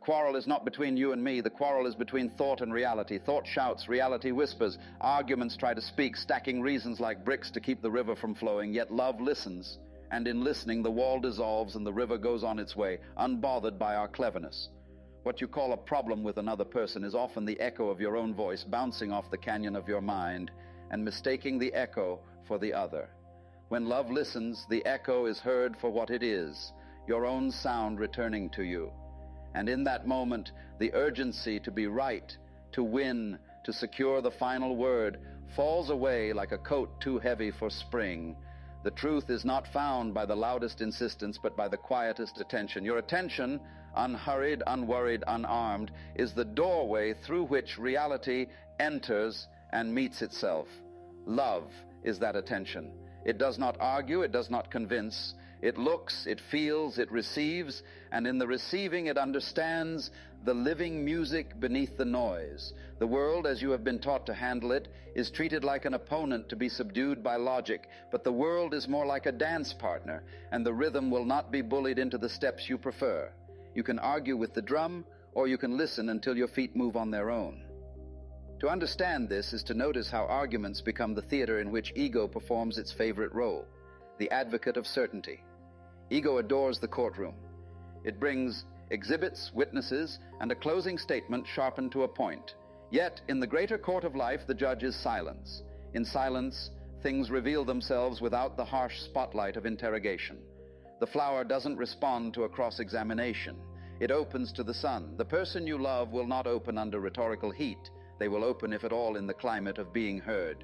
quarrel is not between you and me. The quarrel is between thought and reality. Thought shouts, reality whispers. Arguments try to speak, stacking reasons like bricks to keep the river from flowing. Yet love listens, and in listening the wall dissolves and the river goes on its way, unbothered by our cleverness. What you call a problem with another person is often the echo of your own voice bouncing off the canyon of your mind and mistaking the echo for the other. When love listens, the echo is heard for what it is, your own sound returning to you. And in that moment, the urgency to be right, to win, to secure the final word, falls away like a coat too heavy for spring. The truth is not found by the loudest insistence, but by the quietest attention. Your attention, unhurried, unworried, unarmed, is the doorway through which reality enters and meets itself. Love is that attention. It does not argue, it does not convince. It looks, it feels, it receives, and in the receiving it understands the living music beneath the noise. The world, as you have been taught to handle it, is treated like an opponent to be subdued by logic, but the world is more like a dance partner, and the rhythm will not be bullied into the steps you prefer. You can argue with the drum, or you can listen until your feet move on their own. To understand this is to notice how arguments become the theater in which ego performs its favorite role, the advocate of certainty. Ego adores the courtroom. It brings exhibits, witnesses, and a closing statement sharpened to a point. Yet, in the greater court of life, the judge is silence. In silence, things reveal themselves without the harsh spotlight of interrogation. The flower doesn't respond to a cross-examination. It opens to the sun. The person you love will not open under rhetorical heat. They will open, if at all, in the climate of being heard.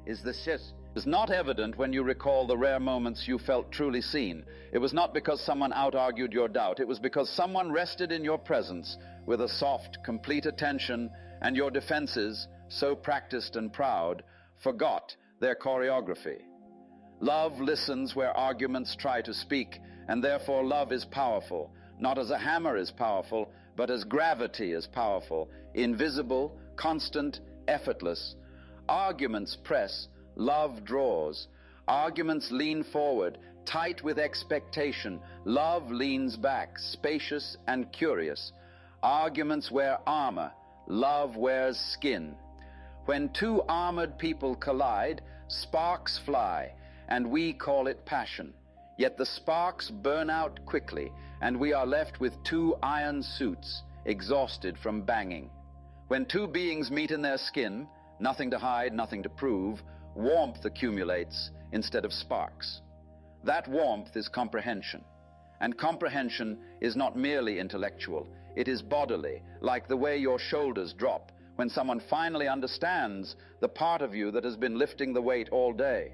Is this it? It is not evident when you recall the rare moments you felt truly seen. It was not because someone out-argued your doubt. It was because someone rested in your presence with a soft, complete attention, and your defenses, so practiced and proud, forgot their choreography. Love listens where arguments try to speak, and therefore love is powerful, not as a hammer is powerful, but as gravity is powerful, invisible, constant, effortless. Arguments press, love draws. Arguments lean forward, tight with expectation. Love leans back, spacious and curious. Arguments wear armor, love wears skin. When two armored people collide, sparks fly, and we call it passion. Yet the sparks burn out quickly, and we are left with two iron suits, exhausted from banging. When two beings meet in their skin, nothing to hide, nothing to prove, warmth accumulates instead of sparks. That warmth is comprehension. And comprehension is not merely intellectual. It is bodily, like the way your shoulders drop when someone finally understands the part of you that has been lifting the weight all day.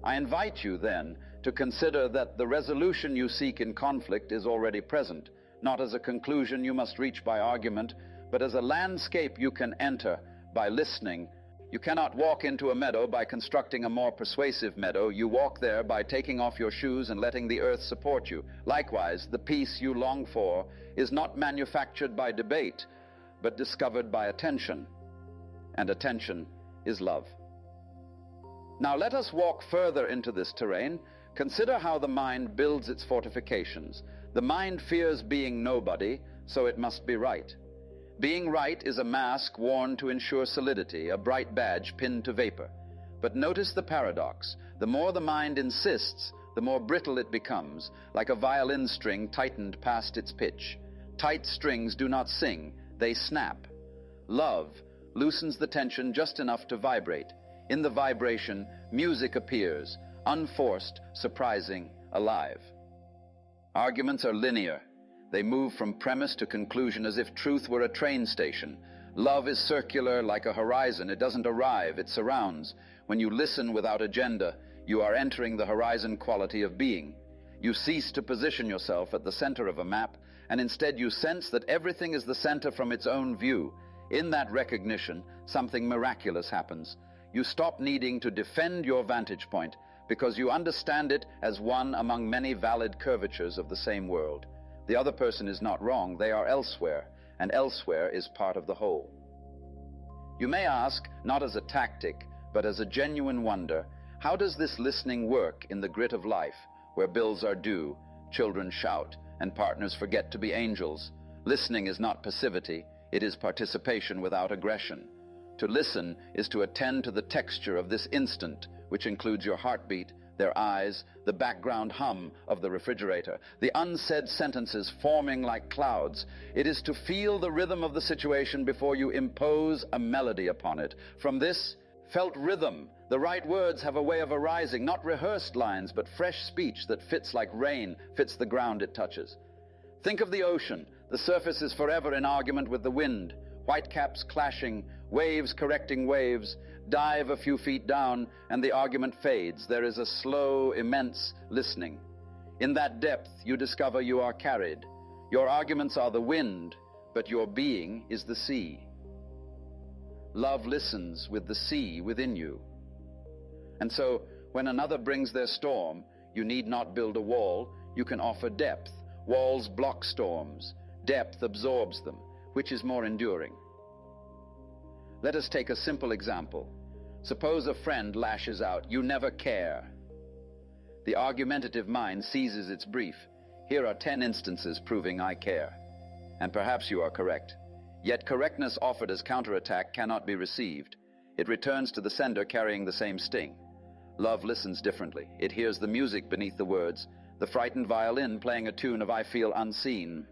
I invite you, then, to consider that the resolution you seek in conflict is already present, not as a conclusion you must reach by argument, but as a landscape you can enter by listening. You cannot walk into a meadow by constructing a more persuasive meadow. You walk there by taking off your shoes and letting the earth support you. Likewise, the peace you long for is not manufactured by debate, but discovered by attention. And attention is love. Now let us walk further into this terrain. Consider how the mind builds its fortifications. The mind fears being nobody, so it must be right. Being right is a mask worn to ensure solidity, a bright badge pinned to vapor. But notice the paradox. The more the mind insists, the more brittle it becomes, like a violin string tightened past its pitch. Tight strings do not sing, they snap. Love loosens the tension just enough to vibrate. In the vibration, music appears, unforced, surprising, alive. Arguments are linear. They move from premise to conclusion as if truth were a train station. Love is circular like a horizon. It doesn't arrive, it surrounds. When you listen without agenda, you are entering the horizon quality of being. You cease to position yourself at the center of a map, and instead you sense that everything is the center from its own view. In that recognition, something miraculous happens. You stop needing to defend your vantage point because you understand it as one among many valid curvatures of the same world. The other person is not wrong, they are elsewhere, and elsewhere is part of the whole. You may ask, not as a tactic, but as a genuine wonder, how does this listening work in the grit of life, where bills are due, children shout, and partners forget to be angels? Listening is not passivity, it is participation without aggression. To listen is to attend to the texture of this instant, which includes your heartbeat, their eyes, the background hum of the refrigerator, the unsaid sentences forming like clouds. It is to feel the rhythm of the situation before you impose a melody upon it. From this felt rhythm, the right words have a way of arising, not rehearsed lines, but fresh speech that fits like rain, fits the ground it touches. Think of the ocean. The surface is forever in argument with the wind, whitecaps clashing, waves correcting waves. Dive a few feet down, and the argument fades. There is a slow, immense listening. In that depth, you discover you are carried. Your arguments are the wind, but your being is the sea. Love listens with the sea within you. And so, when another brings their storm, you need not build a wall. You can offer depth. Walls block storms. Depth absorbs them. Which is more enduring? Let us take a simple example. Suppose a friend lashes out, "You never care." The argumentative mind seizes its brief. "Here are 10 instances proving I care." And perhaps you are correct. Yet correctness offered as counterattack cannot be received. It returns to the sender carrying the same sting. Love listens differently. It hears the music beneath the words, the frightened violin playing a tune of "I feel unseen."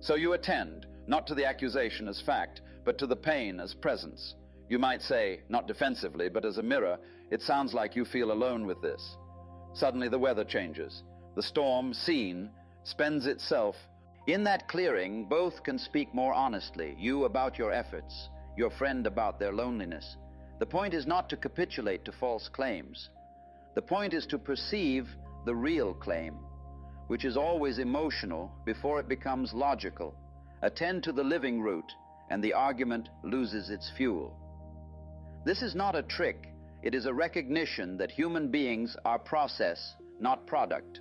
So you attend, not to the accusation as fact, but to the pain as presence. You might say, not defensively, but as a mirror, "It sounds like you feel alone with this." Suddenly the weather changes. The storm, seen, spends itself. In that clearing, both can speak more honestly, you about your efforts, your friend about their loneliness. The point is not to capitulate to false claims. The point is to perceive the real claim, which is always emotional before it becomes logical. Attend to the living root, and the argument loses its fuel. This is not a trick. It is a recognition that human beings are process, not product.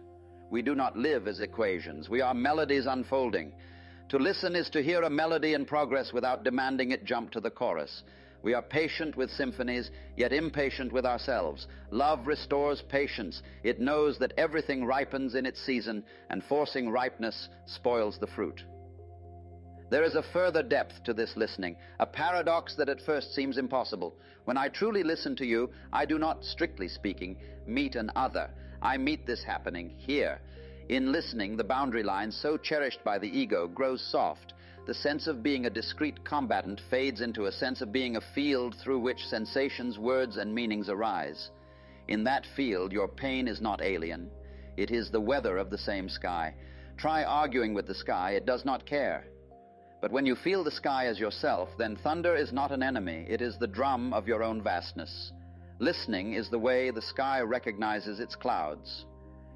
We do not live as equations. We are melodies unfolding. To listen is to hear a melody in progress without demanding it jump to the chorus. We are patient with symphonies, yet impatient with ourselves. Love restores patience. It knows that everything ripens in its season, and forcing ripeness spoils the fruit. There is a further depth to this listening, a paradox that at first seems impossible. When I truly listen to you, I do not, strictly speaking, meet an other. I meet this happening here. In listening, the boundary line so cherished by the ego grows soft. The sense of being a discrete combatant fades into a sense of being a field through which sensations, words, and meanings arise. In that field, your pain is not alien. It is the weather of the same sky. Try arguing with the sky, it does not care. But when you feel the sky as yourself, then thunder is not an enemy, it is the drum of your own vastness. Listening is the way the sky recognizes its clouds.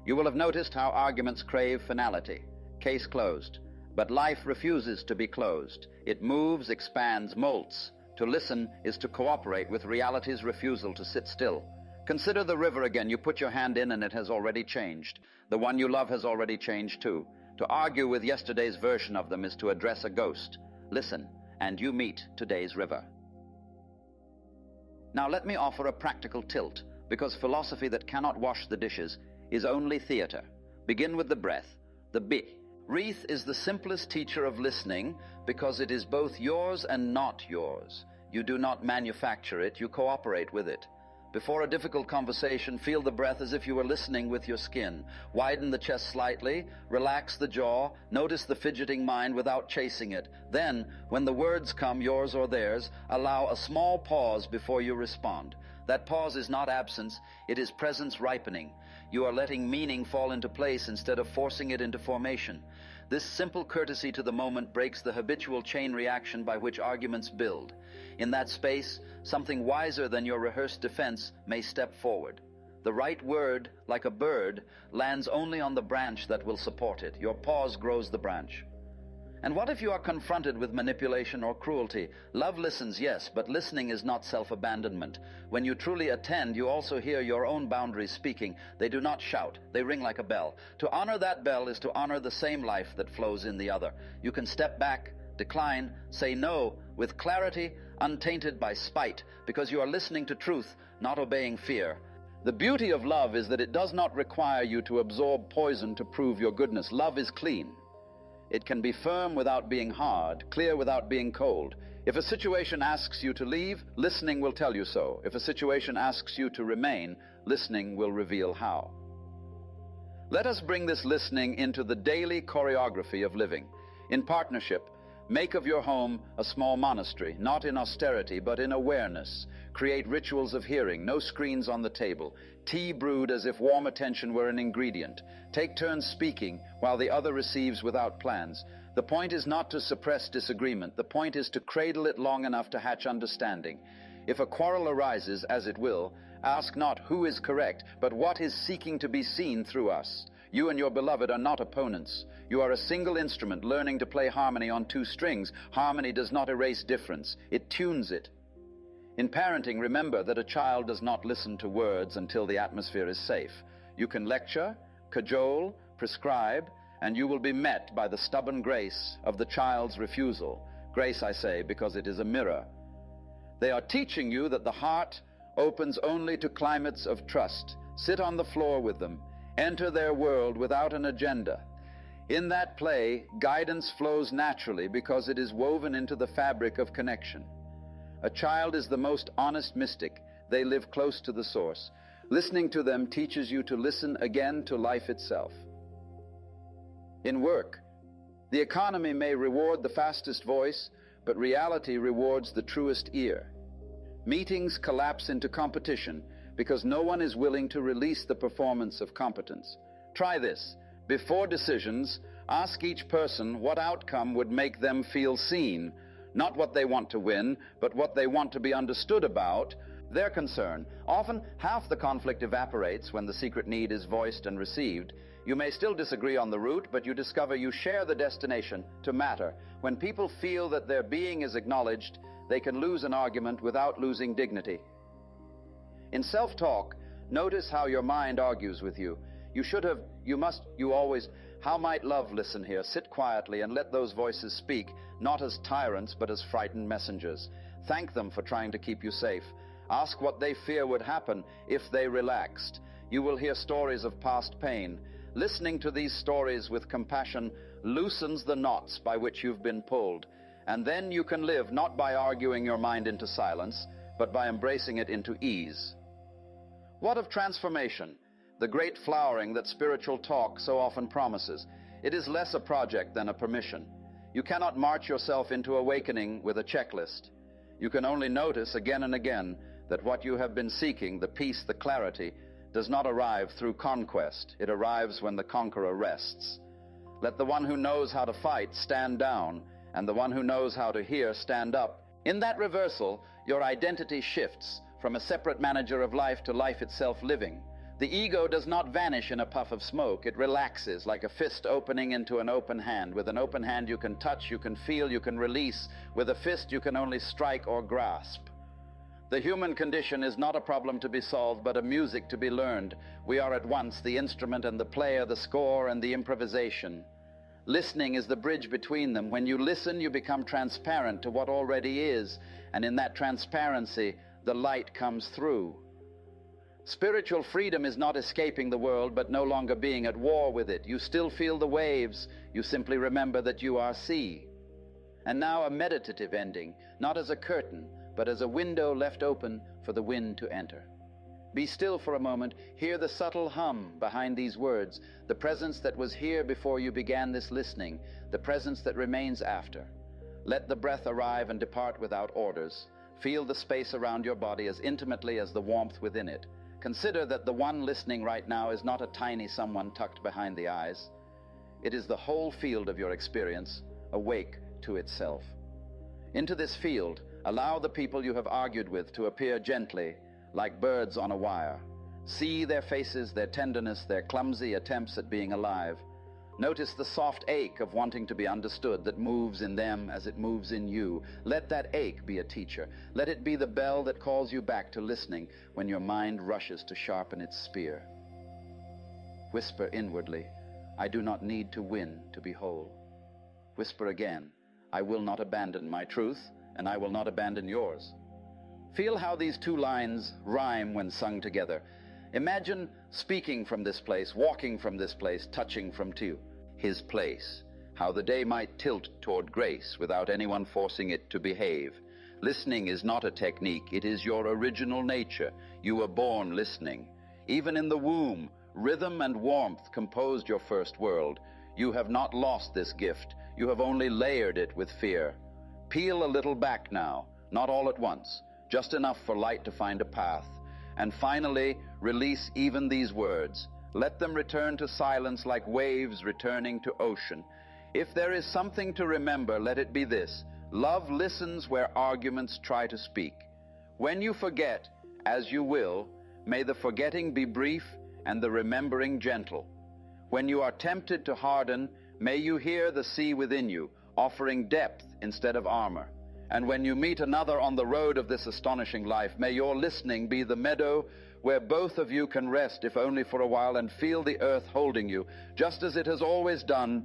You will have noticed how arguments crave finality. Case closed. But life refuses to be closed. It moves, expands, molts. To listen is to cooperate with reality's refusal to sit still. Consider the river again. You put your hand in and it has already changed. The one you love has already changed too. To argue with yesterday's version of them is to address a ghost. Listen, and you meet today's river. Now let me offer a practical tilt, because philosophy that cannot wash the dishes is only theater. Begin with the breath, the bi. Wreath is the simplest teacher of listening because it is both yours and not yours. You do not manufacture it, you cooperate with it. Before a difficult conversation, feel the breath as if you were listening with your skin. Widen the chest slightly, relax the jaw, notice the fidgeting mind without chasing it. Then, when the words come, yours or theirs, allow a small pause before you respond. That pause is not absence, it is presence ripening. You are letting meaning fall into place instead of forcing it into formation. This simple courtesy to the moment breaks the habitual chain reaction by which arguments build. In that space, something wiser than your rehearsed defense may step forward. The right word, like a bird, lands only on the branch that will support it. Your pause grows the branch. And what if you are confronted with manipulation or cruelty? Love listens, yes, but listening is not self-abandonment. When you truly attend, you also hear your own boundaries speaking. They do not shout. They ring like a bell. To honor that bell is to honor the same life that flows in the other. You can step back, decline, say no with clarity, untainted by spite, because you are listening to truth, not obeying fear. The beauty of love is that it does not require you to absorb poison to prove your goodness. Love is clean. It can be firm without being hard, clear without being cold. If a situation asks you to leave, listening will tell you so. If a situation asks you to remain, listening will reveal how. Let us bring this listening into the daily choreography of living. In partnership, make of your home a small monastery, not in austerity, but in awareness. Create rituals of hearing, no screens on the table. Tea brewed as if warm attention were an ingredient. Take turns speaking while the other receives without plans. The point is not to suppress disagreement. The point is to cradle it long enough to hatch understanding. If a quarrel arises, as it will, ask not who is correct, but what is seeking to be seen through us. You and your beloved are not opponents. You are a single instrument learning to play harmony on two strings. Harmony does not erase difference. It tunes it. In parenting, remember that a child does not listen to words until the atmosphere is safe. You can lecture, cajole, prescribe, and you will be met by the stubborn grace of the child's refusal. Grace, I say, because it is a mirror. They are teaching you that the heart opens only to climates of trust. Sit on the floor with them. Enter their world without an agenda. In that play, guidance flows naturally because it is woven into the fabric of connection. A child is the most honest mystic. They live close to the source. Listening to them teaches you to listen again to life itself. In work, the economy may reward the fastest voice, but reality rewards the truest ear. Meetings collapse into competition because no one is willing to release the performance of competence. Try this. Before decisions, ask each person what outcome would make them feel seen, not what they want to win, but what they want to be understood about, their concern. Often, half the conflict evaporates when the secret need is voiced and received. You may still disagree on the route, but you discover you share the destination to matter. When people feel that their being is acknowledged, they can lose an argument without losing dignity. In self-talk, notice how your mind argues with you. How might love listen here? Sit quietly and let those voices speak, not as tyrants, but as frightened messengers. Thank them for trying to keep you safe. Ask what they fear would happen if they relaxed. You will hear stories of past pain. Listening to these stories with compassion loosens the knots by which you've been pulled. And then you can live not by arguing your mind into silence, but by embracing it into ease. What of transformation? The great flowering that spiritual talk so often promises. It is less a project than a permission. You cannot march yourself into awakening with a checklist. You can only notice again and again that what you have been seeking, the peace, the clarity, does not arrive through conquest. It arrives when the conqueror rests. Let the one who knows how to fight stand down, and the one who knows how to hear stand up. In that reversal, your identity shifts from a separate manager of life to life itself living. The ego does not vanish in a puff of smoke. It relaxes like a fist opening into an open hand. With an open hand you can touch, you can feel, you can release. With a fist you can only strike or grasp. The human condition is not a problem to be solved, but a music to be learned. We are at once the instrument and the player, the score and the improvisation. Listening is the bridge between them. When you listen, you become transparent to what already is, and in that transparency, the light comes through. Spiritual freedom is not escaping the world, but no longer being at war with it. You still feel the waves. You simply remember that you are sea. And now a meditative ending, not as a curtain, but as a window left open for the wind to enter. Be still for a moment. Hear the subtle hum behind these words, the presence that was here before you began this listening, the presence that remains after. Let the breath arrive and depart without orders. Feel the space around your body as intimately as the warmth within it. Consider that the one listening right now is not a tiny someone tucked behind the eyes. It is the whole field of your experience, awake to itself. Into this field, allow the people you have argued with to appear gently, like birds on a wire. See their faces, their tenderness, their clumsy attempts at being alive. Notice the soft ache of wanting to be understood that moves in them as it moves in you. Let that ache be a teacher. Let it be the bell that calls you back to listening when your mind rushes to sharpen its spear. Whisper inwardly, I do not need to win to be whole. Whisper again, I will not abandon my truth, and I will not abandon yours. Feel how these two lines rhyme when sung together. Imagine speaking from this place, walking from this place, touching from two. His place. how the day might tilt toward grace without anyone forcing it to behave. Listening is not a technique, it is your original nature. You were born listening. Even in the womb, rhythm and warmth composed your first world. You have not lost this gift, you have only layered it with fear. Peel a little back now, not all at once, just enough for light to find a path. And finally, release even these words. Let them return to silence like waves returning to ocean. If there is something to remember, let it be this: love listens where arguments try to speak. When you forget, as you will, may the forgetting be brief and the remembering gentle. When you are tempted to harden, may you hear the sea within you, offering depth instead of armor. And when you meet another on the road of this astonishing life, may your listening be the meadow where both of you can rest, if only for a while, and feel the earth holding you, just as it has always done,